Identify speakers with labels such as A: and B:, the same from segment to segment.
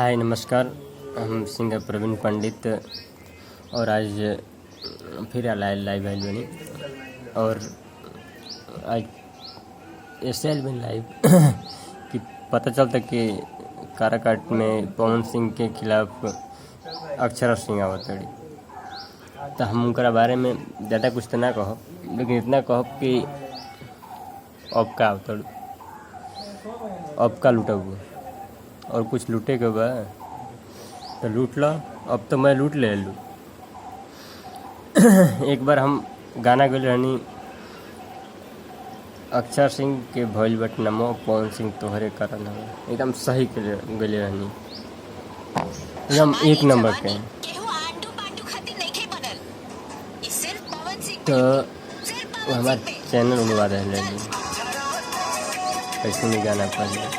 A: हाय नमस्कार। हम सिंगर प्रवीण पंडित और आज फिर लाइव आइल बनी और आज ऐसे आइल बनी लाइव कि पता चलता कि काराकाट में पवन सिंह के खिलाफ अक्षरा सिंह आवत तड़ी। तो हम उनका बारे में ज़्यादा कुछ तो ना कहो, लेकिन इतना कहो कि अब का आवतड़ अब का लूटब और कुछ लूटे के बा तो लूट लो। अब तो मैं लूट ले लूँ। एक बार हम गाना गले रहनी अक्षर सिंह के भइल बट नमो पवन सिंह तोहरे करन एकदम सही के गले रहनी, एकदम एक नंबर के। तो हमारे चैनल उड़वा दे कैसे नहीं गाना पहले।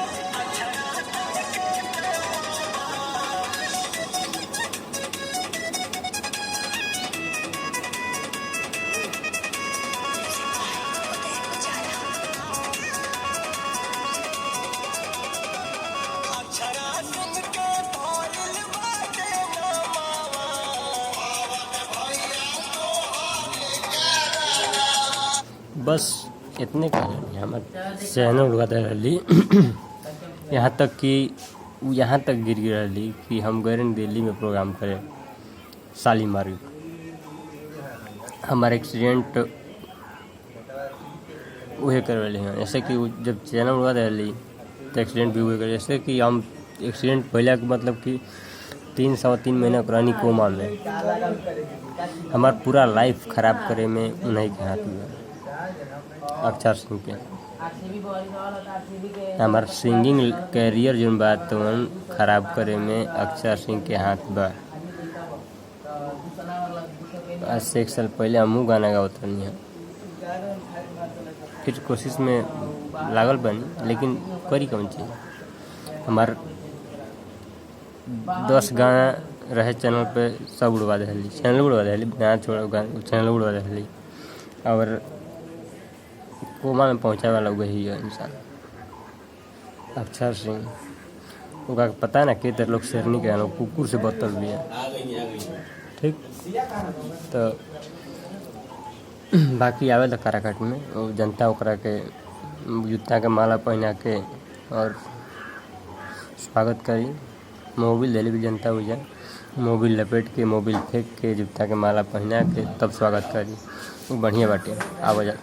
A: बस इतने कहनी हमारे चैनल उड़वाते रही। यहाँ तक कि यहाँ तक गिर रही कि हम गए दिल्ली में प्रोग्राम करें शालीमार। हमारे एक्सीडेंट वही कर रहे हैं, ऐसे कि जब चैनल उड़वा रही तो एक्सीडेंट भी हुए करे। जैसे कि हम एक्सीडेंट पहले मतलब कि 3 महीना पुरानी कोमा में हमारा पूरा लाइफ ख़राब करे में उन्हीं के हाथ में अक्षर सिंह के। हमार सिंगिंग कैरियर जो बात तो खराब करे में अक्षर सिंह के हाथ बा। आज से 1 साल पहले हमहू गाना गावत रहनी है, फिर कोशिश में लागल बनी, लेकिन करी कौन चीज़। हमार 10 गाना रहे चैनल पे सब उड़वा दे, चैनल उड़वा दे, गाना छोड़ चैनल उड़वा दे। और कोमा में पहुँचाए वाला वही है इंसान अक्षर सिंह। उनका पता ना कि तेरे लोग शेरनी के लोग कुकुर से बदतर भी है। ठीक तो बाकी आवे तो काराकाट में और जनता ओकरा के जूता के माला पहना के और स्वागत करी। मोबिल दिली भी जनता हो जाए, मोबिल लपेट के मोबिल फेंक के जूता के माला पहना के तब स्वागत करी। वो बढ़िया बाटे आवा जा।